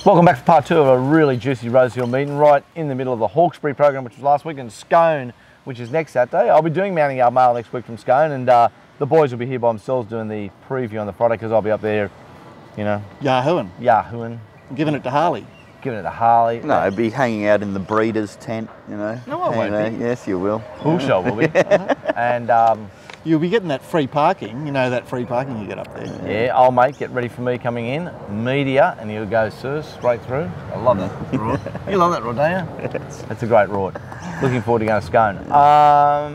Welcome back for part 2 of a really juicy Rosehill meeting right in the middle of the Hawkesbury program, which was last week, and Scone, which is next Saturday. I'll be doing Mounting Yard Mail next week from Scone, and the boys will be here by themselves doing the preview on the Friday because I'll be up there, you know. Yahooing. Giving it to Harley. Giving it to Harley. No, I'd be hanging out in the breeder's tent, you know. No, I won't be. Yes, you will. Bullshot will be. And you'll be getting that free parking, you know, that free parking you get up there. Yeah, old mate, get ready for me coming in. Media, and he'll go, sir, straight through. I love that rod. You love that rod, don't you? Yes. That's a great rod. Looking forward to going to Scone.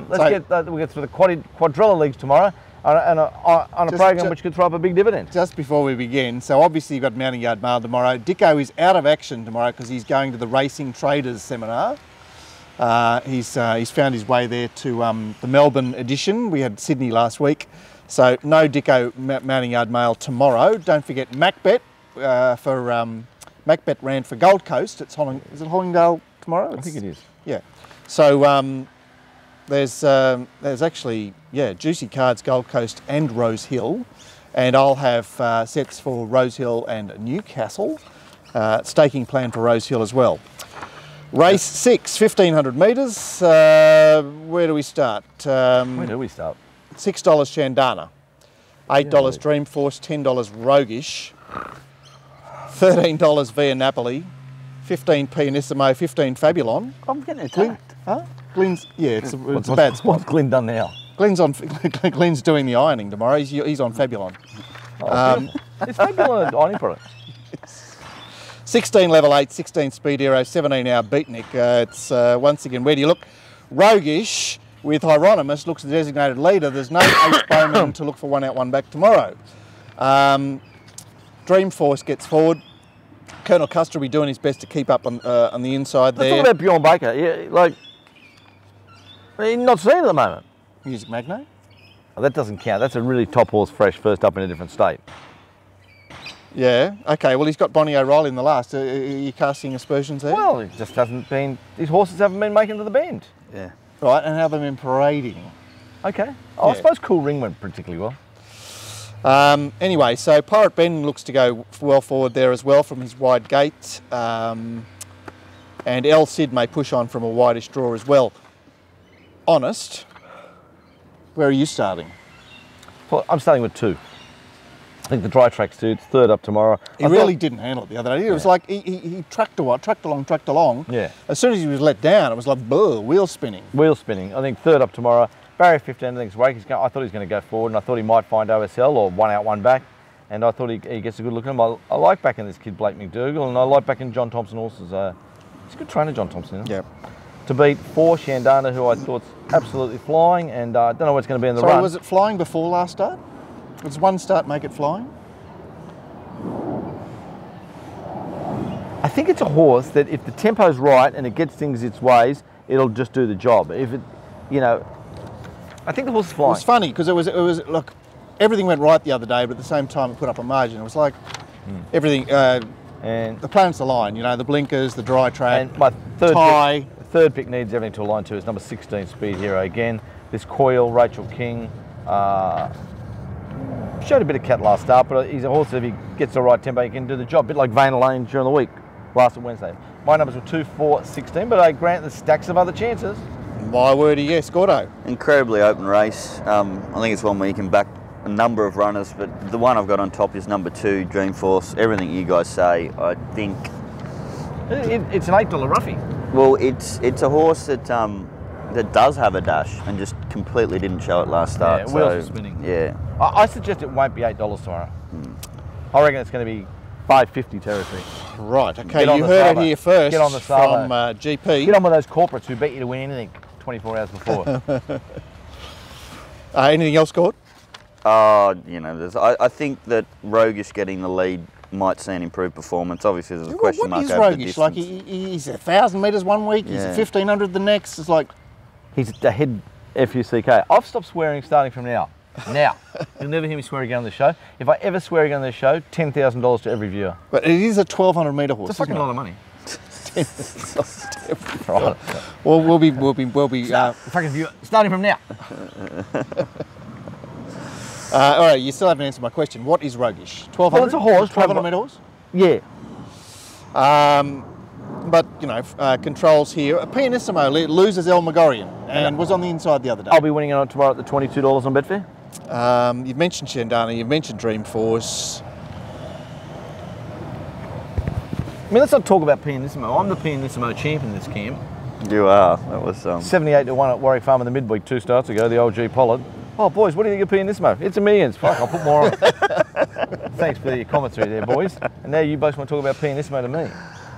We'll get through the quadrilla leagues tomorrow on a program which could throw up a big dividend. Just before we begin, so obviously you've got Mounting Yard Mail tomorrow. Dicko is out of action tomorrow because he's going to the Racing Traders seminar. He's found his way there to the Melbourne edition. We had Sydney last week, so no Dicko Mounting Yard Mail tomorrow. Don't forget MacBet MacBet ran for Gold Coast. Is it Hollingdale tomorrow? I think it is. Yeah. So there's actually juicy cards Gold Coast and Rosehill, and I'll have sets for Rosehill and Newcastle. Staking plan for Rosehill as well. Race 6, 1500 metres. Where do we start? Where do we start? $6 Shandana, $8 Dreamforce, $10 Roguish, $13 Via Napoli, 15 Pianissimo, 15 Fabulon. I'm getting attacked. Huh? Glenn's, it's a bad spot. What's Glenn done now? Glenn's doing the ironing tomorrow. He's on Fabulon. It's Fabulon an ironing product. 16 level 8, 16 speed aero, 17 hour beatnik. It's once again, where do you look? Roguish with Hieronymus looks the designated leader. There's no H Bowman to look for 1 out, 1 back tomorrow. Dreamforce gets forward. Colonel Custer will be doing his best to keep up on the inside there. Let's talk about Bjorn Baker. Yeah, like, he's not seen at the moment. Music Magnate? Oh, that doesn't count. That's a really top horse fresh, first up in a different state. Yeah, okay, well he's got Bonnie O'Reilly in the last. Are you casting aspersions there? Well, it just hasn't been, his horses haven't been making to the bend. Yeah. Right, and how have they been parading? Okay. I suppose Cool Ring went particularly well. Anyway, so Pirate Ben looks to go well forward there as well from his wide gate. And El Cid may push on from a wideish draw as well. Honest, where are you starting? Well, I'm starting with 2. I think the dry track suits, 3rd up tomorrow. He really didn't handle it the other day. It was like he tracked along. Yeah. As soon as he was let down, it was like, wheel spinning. Wheel spinning. I think 3rd up tomorrow. Barrier 15, I think it's Wake. I thought he was going to go forward, and I thought he might find OSL or 1 out, 1 back. And I thought he gets a good look at him. I like backing this kid, Blake McDougall, and I like backing John Thompson horses. He's a good trainer, John Thompson. Yeah. To beat 4 Shandana, who I thought's absolutely flying, and I don't know what's going to be in the run. Sorry, was it flying before last start? Does 1 start make it flying? I think it's a horse that if the tempo's right and it gets things its ways, it'll just do the job. If it, you know, I think the horse is flying. It was funny because it was look, everything went right the other day, but at the same time it put up a margin. It was like everything, and the planets align. You know, the blinkers, the dry track, and my tie. Third pick needs everything to align to. Is number 16 Speed Hero again. This Coil, Rachel King. Showed a bit of cat last start, but he's a horse that if he gets the right tempo, he can do the job. A bit like Vane Lane during the week, last Wednesday. My numbers were 2, 4, 16, but I grant the stacks of other chances. My wordy yes, Gordo. Incredibly open race. I think it's one where you can back a number of runners, but the one I've got on top is number 2, Dreamforce. Everything you guys say, I think. It's an $8 roughie. Well, it's a horse that that does have a dash and just completely didn't show it last start. Yeah, wheels are spinning. Yeah. I suggest it won't be $8 tomorrow. I reckon it's going to be $5.50 territory. Right, okay, you heard it here first. Get on the from GP. Get on with those corporates who bet you to win anything 24 hours before. Anything else, Gord? You know, I think that Roguish getting the lead might see an improved performance. Obviously, there's a question mark over the distance. Like he's 1,000 metres one week, he's 1,500 the next. It's like he's the head FUCK. I've stopped swearing starting from now. Now, you'll never hear me swear again on the show. If I ever swear again on the show, $10,000 to every viewer. But it is a 1,200 metre horse. It's a fucking lot of money. Right. Well, we'll be. Fucking viewer, starting from now. All right, you still haven't answered my question. What is Roguish? 1,200? Well, it's a horse. 1,200 metre horse? Yeah. But, you know, controls here. Pianissimo loses El Megorian and was on the inside the other day. I'll be winning on it tomorrow at the $22 on Betfair. You've mentioned Shandana, you've mentioned Dreamforce. I mean, let's not talk about Pianissimo. I'm the Pianissimo champ in this camp. You are. That was 78 to 1 at Warwick Farm in the midweek 2 starts ago, the old G Pollard. Oh, boys, what do you think of Pianissimo? It's a millions. Fuck, I'll put more on it. Thanks for your commentary there, boys. And now you both want to talk about Pianissimo to me.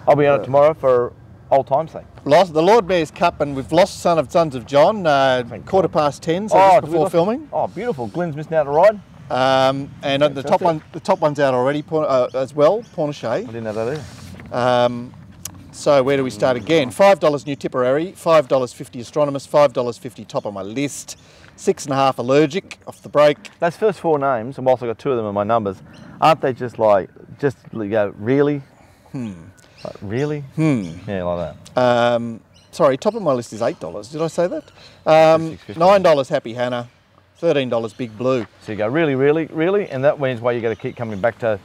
I'll be on it tomorrow for old time's sake. Lost the Lord Mayor's Cup, and we've lost Sons of John, 10:15, so just before filming. Oh, beautiful. Glenn's missing out to ride. And the top one's out already as well, Pornichet. I didn't know that either. So where do we start again? $5 New Tipperary, $5.50 Astronomist, $5.50 top of my list, 6.5 Allergic off the break. Those first 4 names, and whilst I've got 2 of them in my numbers, aren't they just like, really? Like, really? Yeah, like that. Sorry, top of my list is $8. Did I say that? $9 Happy Hannah, $13 Big Blue. So you go, really? And that means why you got to keep coming back to,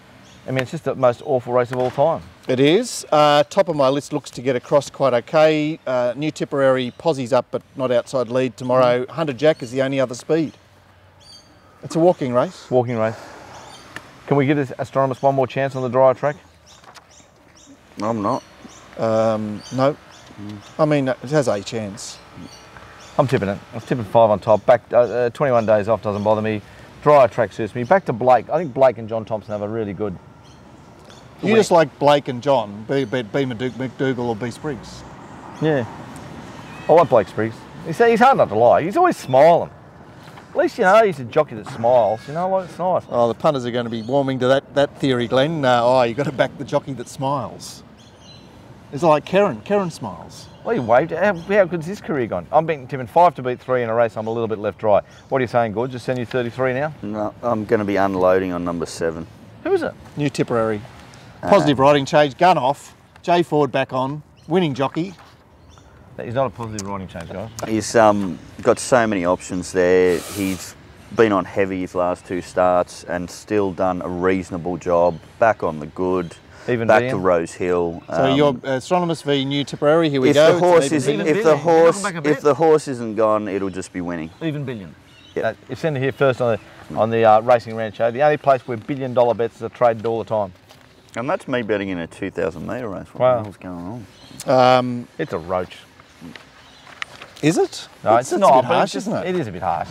I mean, it's just the most awful race of all time. It is. Top of my list looks to get across quite okay. New Tipperary, Posse's up but not outside lead tomorrow. Hunter Jack is the only other speed. It's a walking race. Walking race. Can we give this Astronomist one more chance on the drier track? I'm not. No. I mean, it has a chance. I'm tipping it. I'm tipping 5 on top. Back 21 days off doesn't bother me. Drier track suits me. Back to Blake. I think Blake and John Thompson have a really good. You just like Blake and John, B McDougall or B Spriggs. Yeah. I like Blake Spriggs. He's hard not to like. He's always smiling. At least, you know, he's a jockey that smiles. You know, like, it's nice. Oh, the punters are going to be warming to that theory, Glenn. You've got to back the jockey that smiles. It's like Karen. Karen smiles. Well, you waved. How good's his career gone? I'm tipping 5 to beat 3 in a race. I'm a little bit left dry. What are you saying, Gorge? Just send you 33 now? No, I'm going to be unloading on number 7. Who is it? New Tipperary. Positive riding change, gun off, Jay Ford back on, winning jockey. He's not a positive riding change, guys. He's got so many options there. He's been on heavy his last 2 starts and still done a reasonable job. Back on the good. Even back being? to Rosehill. So your Astronomist v New Tipperary. Here we if go. The horse if the horse isn't gone, it'll just be winning. Even billion. Yep. It's in here first on the Racing Rant show. The only place where $1 billion bets are traded all the time. And that's me betting in a 2,000 metre race. Wow. What's going on? It's a roach. Is it? No, it's not. A bit But harsh, isn't it? It is a bit harsh.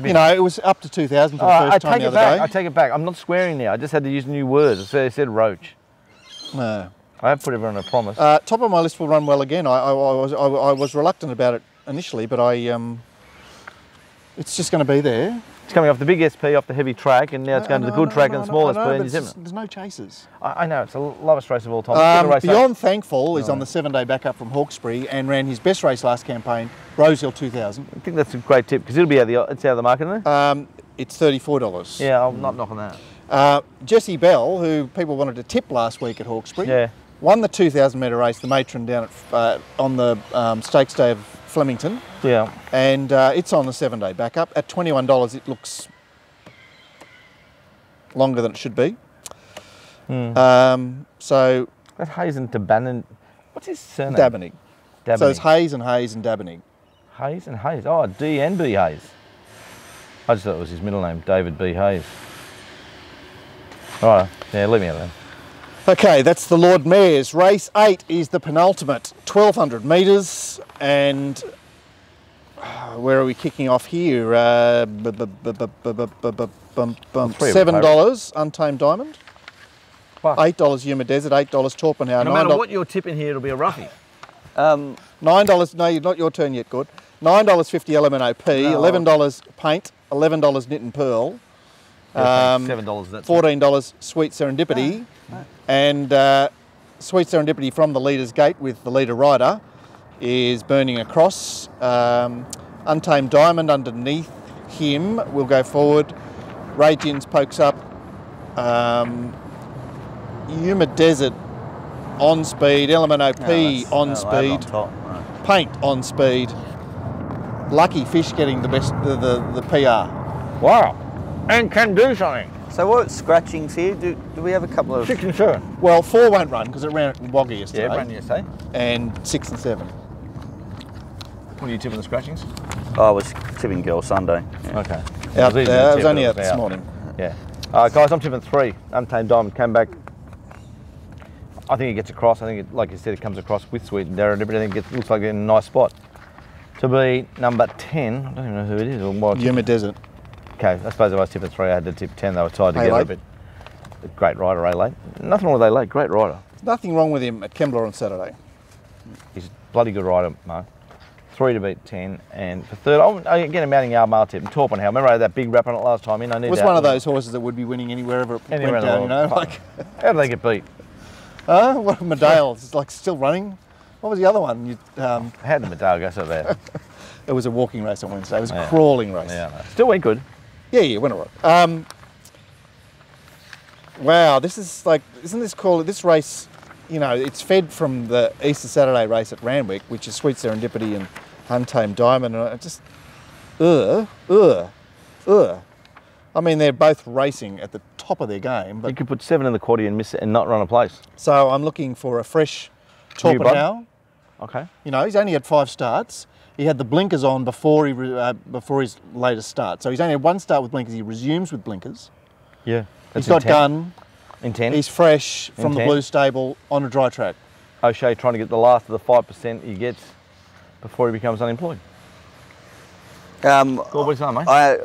You know, it was up to 2,000 for the first time the other day. I take it back. I'm not swearing now. I just had to use new words. I said roach. No. I have put everyone on a promise. Top of my list will run well again. I was reluctant about it initially, but it's just going to be there. It's coming off the big SP, off the heavy track, and now it's going to the good track and the small SP, and there's no chasers. I know, it's the lowest race of all time. Beyond Thankful is on the 7-day backup from Hawkesbury and ran his best race last campaign, Rosehill 2000. I think that's a great tip, because it'll be out of the market, isn't it? It's $34. Yeah, I'm not knocking that. Jesse Bell, who people wanted to tip last week at Hawkesbury, won the 2,000 metre race, the matron down at, on the stakes day of Flemington. Yeah. And it's on the 7-day backup. At $21, it looks longer than it should be. So that's Hayes and Dabanig. What's his surname? Dabanig. So it's Hayes and Dabanig. Hayes and Hayes. Oh, D and B Hayes. I just thought it was his middle name, David B. Hayes. All right, yeah, leave me out of that. Okay, that's the Lord Mayor's. Race 8 is the penultimate, 1,200 metres, and where are we kicking off here? $7, Untamed Diamond. Fuck. $8 Yuma Desert, $8 Torpenhow. No matter what you're tipping here, it'll be a roughie. $9, no, not your turn yet, good. $9.50 LMNOP, $11 Paint, $11 Knit and Pearl. $7. That's $14 Sweet Serendipity, and Sweet Serendipity from the leader's gate with the leader rider is burning across. Untamed Diamond underneath him will go forward. Ragins pokes up. Yuma Desert on speed. LMNOP on speed. Paint on speed. Lucky Fish getting the best, the PR. Wow. And can do something. So what scratchings here? Do we have a couple of... 6 and 7. Well, 4 won't run because it ran at Wagga yesterday. Yeah, ran yesterday. And 6 and 7. What are you tipping the scratchings? Oh, I was tipping Girl Sunday. Yeah. Okay. Out It there. It was tip, only but out this morning. Yeah. Guys, I'm tipping 3. Untamed Diamond came back. I think it gets across. I think, like you said, it comes across with Sweet and Darren. Everything looks like in a nice spot. To be number 10, I don't even know who it is or what. Yuma Desert. Okay, I suppose if I was tipping 3, I had to tip 10. They were tied together, but a great rider, A-Late. Nothing wrong with A-Late, great rider. Nothing wrong with him at Kembla on Saturday. He's a bloody good rider, Mark. 3 to beat 10, and for third, I get a mounting yard mile tip. Torpenhow. Remember I had that big rap on it last time in? I need It was that one of those horses that would be winning anywhere it Anywhere went in the down, you know? world. Like, how do they get beat? what Medale? It's like still running. What was the other one? How did Medale go so bad? It was a walking race on Wednesday. It was a crawling race. Yeah, still went good. Yeah, went all right. Wow, this is like, isn't this called, this race, you know, it's fed from the Easter Saturday race at Randwick, which is Sweet Serendipity and Untamed Diamond, and it just, I mean, they're both racing at the top of their game, but You could put 7 in the quaddie and miss it and not run a place. so I'm looking for a fresh New blood? Torpenhow. Okay. You know, he's only had 5 starts. He had the blinkers on before his latest start. So he's only had 1 start with blinkers. He resumes with blinkers. Yeah. He's got gun. In 10. He's fresh from the 10. blue stable on a dry track. O'Shea trying to get the last of the 5% he gets before he becomes unemployed. What are you saying, mate? I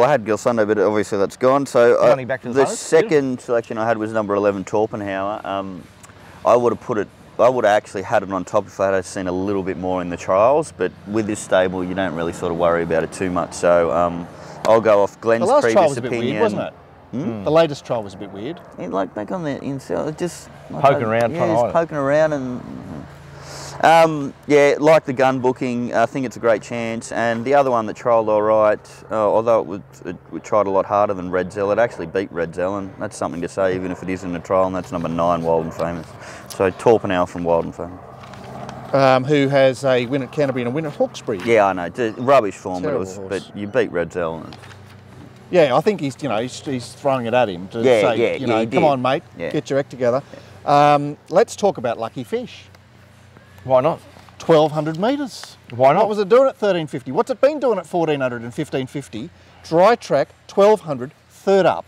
had Girl Sunday, but obviously that's gone. So Counting back to the votes, second selection I had was number 11, Torpenhower. I would have actually had it on top if I had seen a little bit more in the trials, but with this stable, you don't really sort of worry about it too much. So I'll go off Glenn's The last previous trial was a bit opinion. weird, wasn't it? The latest trial was a bit weird. Like back on the inside, just Poking around, yeah, trying to just hide it. poking around and. Yeah, like the gun booking, I think it's a great chance. And the other one that trialled all right, although it tried a lot harder than Red Zell, it actually beat Red Zell, and that's something to say, even if it isn't a trial, and that's number 9, Wild and Famous. So Torpenhow from Wild and Famous. Who has a win at Canterbury and a win at Hawkesbury. Yeah, I know, rubbish form, Terrible but horse. you beat Red Zell. Yeah, I think he's throwing it at him to say, he come did. on, mate, Yeah. get your act together. Let's talk about Lucky Fish. Why not? 1,200 metres. Why not? What was it doing at 1,350? What's it been doing at 1,400 and 1,550? Dry track, 1,200, third up.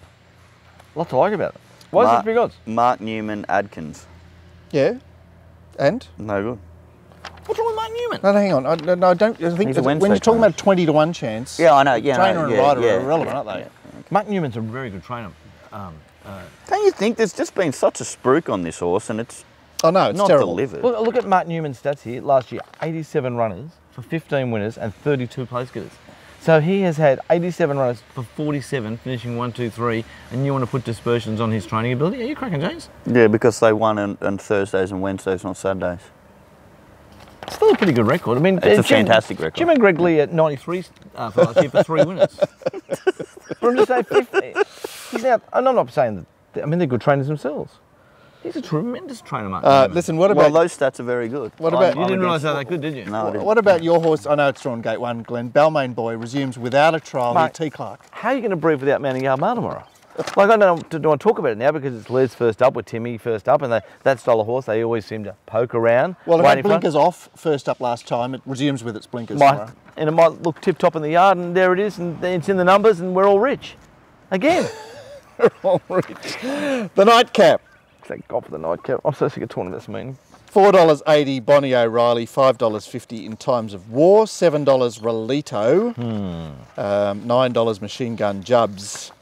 Lots to like about it. Why is it big odds? Mark Newman Adkins. Yeah, and? No good. What's wrong with Mark Newman? No, hang on. I don't. I think He's a when Wednesday you're talking trainer. about a 20 to 1 chance. Yeah, I know. Yeah, trainer no, and yeah, rider yeah, are irrelevant, yeah, aren't they? yeah. Mark Newman's a very good trainer. Don't you think there's just been such a spruik on this horse, and it's Oh no, it's not terrible. delivered? Look at Mark Newman's stats here. Last year, 87 runners for 15 winners and 32 place getters. So he has had 87 runners for 47, finishing 1, 2, 3, and you want to put dispersions on his training ability? Are you cracking, James? Yeah, because they won on Thursdays and Wednesdays, not Saturdays. Still a pretty good record. I mean, It's a fantastic record. Jim and Greg Lee at 93 for last year for 3 winners. For him to say 50, he's now. I'm not saying that. I mean, they're good trainers themselves. He's a tremendous trainer, Mark. Newman. Listen, what Well, about those stats are very good. What about- You didn't realise how that good, did you? No, I didn't. what about your horse? I know it's drawn gate 1, Glenn. Balmain Boy resumes without a trial here, Mate. T. Clark. How are you going to breathe without mounting yard mail tomorrow? Like, I don't want to talk about it now because it's Les first up with Timmy first up, and that style of horse, they always seem to poke around. Well, it right had in front. blinkers off first up last time. It resumes with its blinkers And it might look tip top in the yard, and there it is, and it's in the numbers, and we're all rich. Again. tomorrow. The nightcap. Thank God for the nightcap. I'm so sick of talking about this meeting. $4.80 Bonnie O'Reilly, $5.50 in Times of War, $7 Rolito, $9 Machine Gun Jubs.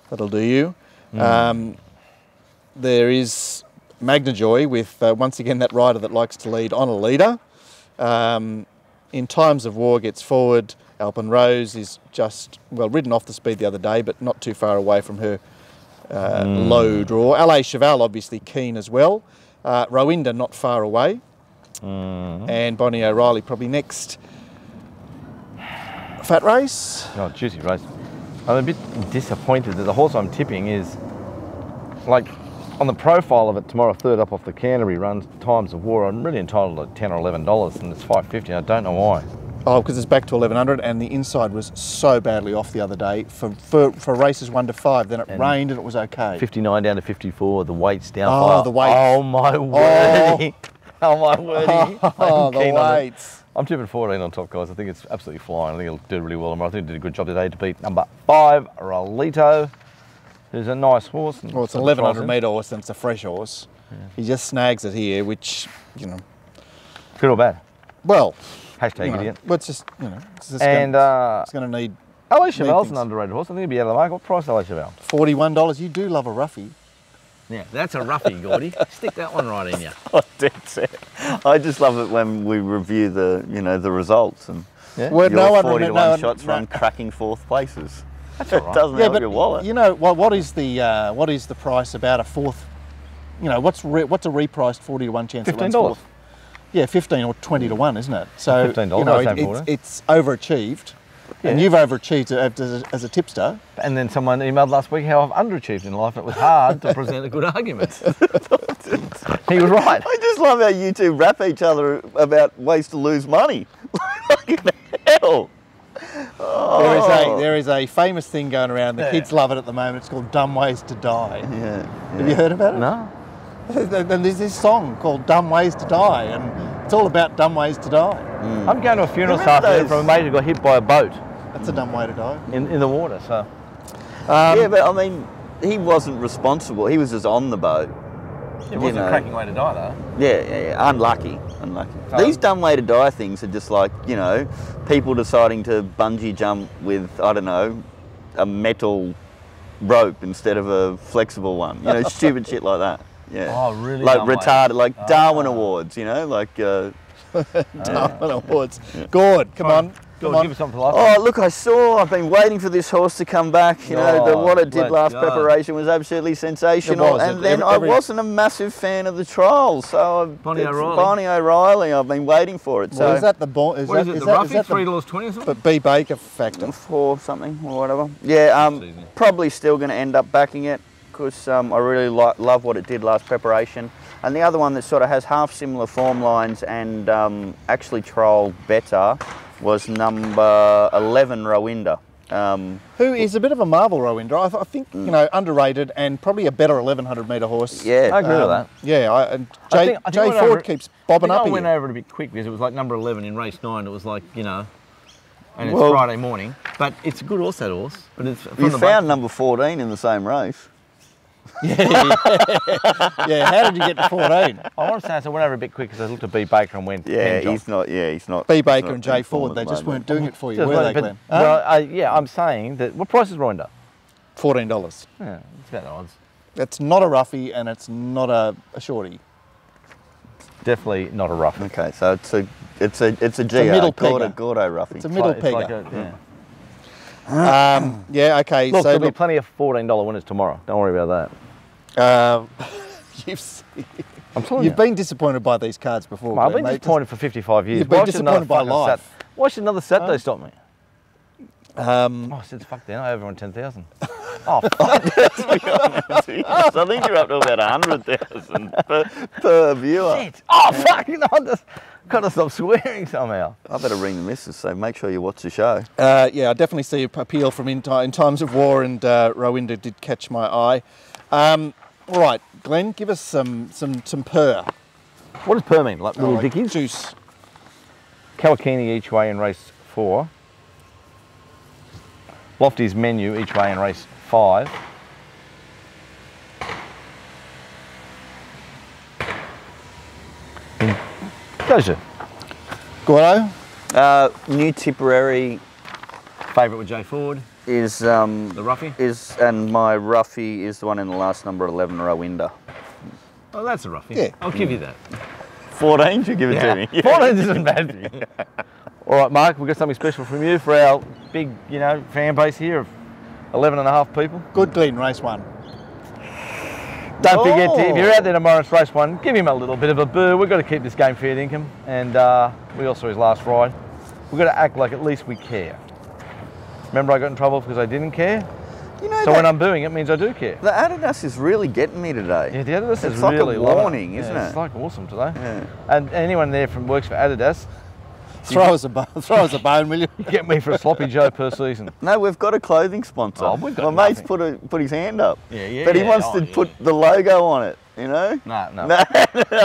That'll do you. There is Magnajoy with, once again, that rider that likes to lead on a leader. In Times of War gets forward. Alpen Rose is just, well, ridden off the speed the other day, but not too far away from her low draw. LA Cheval obviously keen as well. Rowinda not far away. And Bonnie O'Reilly probably next. Fat race. Oh, juicy race. I'm a bit disappointed that the horse I'm tipping is, like, on the profile of it tomorrow, third up off the Canterbury runs, Times of War, I'm really entitled to $10 or $11, and it's $5.50. I don't know why. Oh, because it's back to 1100, and the inside was so badly off the other day for races 1 to 5. Then it rained and it was okay. 59 down to 54. The weight's down. Oh, the weights. Oh my word! Oh my word! Oh, the weights. I'm tipping 14 on top, guys. I think it's absolutely flying. I think it'll do really well. I think it did a good job today to beat number 5, Rolito, who's a nice horse. Well, it's an 1100 metre horse, and it's a fresh horse. Yeah. He just snags it here, which, you know. Good or bad? Well. Hashtag idiot. Well, it's just, you know, it's going to need. LA Chevelle's an underrated horse. I think he'd be out of the market. What price is LA Chevelle? $41. You do love a roughie. Yeah, that's a roughie, Gordy. Stick that one right in you. Oh, that's it. I just love it when we review the, you know, the results and well, your 40 to 1 shots from cracking 4th places. That's all right. It doesn't help your wallet. You know, what is the price about a 4th? You know, what's a repriced 40 to 1 chance? $15. Yeah, 15 or 20 to 1, isn't it? So $15. You know, it's overachieved, and you've overachieved as a tipster. And then someone emailed last week how I've underachieved in life. It was hard to present a good argument. He was right. I just love how you two rap each other about ways to lose money. Fucking hell. Oh. There is a famous thing going around. The kids love it at the moment. It's called "Dumb Ways to Die." Yeah. Have you heard about it? No. Then there's this song called "Dumb Ways to Die," and it's all about dumb ways to die. I'm going to a funeral this afternoon from a mate who got hit by a boat. That's a dumb way to die. In the water, so. Yeah, but I mean, he wasn't responsible. He was just on the boat. It wasn't a cracking way to die, though. Yeah. Unlucky. These dumb way to die things are just like, you know, people deciding to bungee jump with, I don't know, a metal rope instead of a flexible one. You know, stupid shit like that. Yeah. Oh, really? Like retarded, like Darwin Awards, you know, like. Darwin Awards. Gord, come on. Give us something like Oh, look, I've been waiting for this horse to come back. You know, what it did last preparation was absolutely sensational. And then I wasn't a massive fan of the trial, so Bonnie O'Reilly, I've been waiting for it. So is that the what is it, the roughie, $3.20 or something? But B Baker factor. 4 something or whatever. Yeah, probably still going to end up backing it because I really love what it did last preparation. And the other one that sort of has half similar form lines and actually trialled better was number 11, Rowinda. Who is a bit of a marvel, Rowinda. I think, you know, underrated and probably a better 1100 metre horse. Yeah, I agree with that. Yeah, Jay Ford keeps bobbing up. I went over it a bit quick because it was like number 11 in race 9. It was like, you know, and it's Friday morning. But it's a good horse, that horse. But it's you found number 14 in the same race. Yeah, how did you get to 14? I want to say I went over a bit quick because I looked at B Baker and went. Yeah, he's not. B Baker and Jay Ford, they just weren't doing it for you, were they, Glenn? Well, yeah, I'm saying that. What price is Rowinda? $14. Yeah, it's about the odds. It's not a roughie and it's not a shorty. Definitely not a roughie. Okay, so it's a GR, middle Gordo roughie. It's a middle pegger. Like yeah. Yeah, okay. Look, there'll be plenty of $14 winners tomorrow. Don't worry about that. You've been disappointed by these cards before. I've been disappointed for 55 years. You've been disappointed by life. Why should another Saturday stop me? I said, fuck then, I owe everyone 10,000. Oh, fuck. I think you're up to about 100,000 per viewer. Shit. Oh, fuck. You know, I just got to stop swearing somehow. I better ring the missus, so make sure you watch the show. Yeah, I definitely see appeal from in Times of War, and Rowinda did catch my eye. All right, Glenn, give us some purr. What does purr mean? Like little dickies? Juice. Kawakini each way in race 4. Lofty's Menu each way in race 5. Pleasure. Gordo? New Tipperary. Favourite with Jay Ford. Is the roughie? And my roughie is the one in the last number 11, Rowinda. Oh, that's a roughie. Yeah. I'll give you that. 14, you give it to me. 14 isn't bad for you. All right, Mark, we've got something special from you for our big, you know, fan base here of 11.5 people. Good Glen, race 1. Don't forget, if you're out there tomorrow, it's race 1, give him a little bit of a boo. We've got to keep this game fair dinkum, and we also his last ride. We've got to act like at least we care. Remember I got in trouble because I didn't care? You know, so when I'm booing, it means I do care. The Adidas is really getting me today. Yeah, the Adidas is like really a warning, isn't it? It's like awesome today. Yeah. And anyone there works for Adidas, Throw us a bone, will you? Get me for a sloppy Joe per season. No, we've got a clothing sponsor. Oh, we've got My mate's nothing. put his hand up. Yeah, But he wants to put the logo on it, you know? No. No,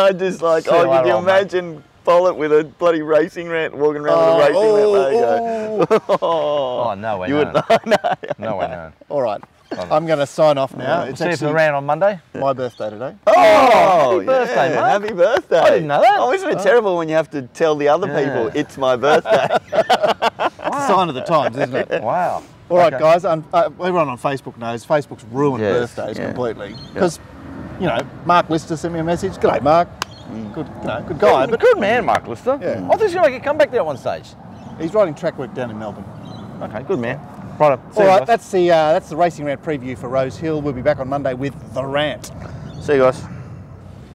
I just like, See you could later, you old mate. imagine Pollitt with a bloody RacingRant walking around with a RacingRant logo? Oh, no way, You no. would, No way, no. All right. I'm going to sign off now. We'll It's see you for the actually round on Monday. my birthday today. Oh, happy birthday, yeah, Mark. Happy birthday. I didn't know that. Oh, isn't it terrible when you have to tell the other people it's my birthday? Sign of the times, isn't it? Wow. All right, Okay. guys. Everyone on Facebook knows Facebook's ruined Yes, birthdays yeah. completely because, you know, Mark Lister sent me a message. G'day, Mark. Good, good guy, but Good man, Mark Lister. Yeah. I thought he was going to make a comeback there at one stage. he's riding track work down in Melbourne. Okay, good man. Right. All right, that's the Racing Rant preview for Rosehill. We'll be back on Monday with the rant. See you guys.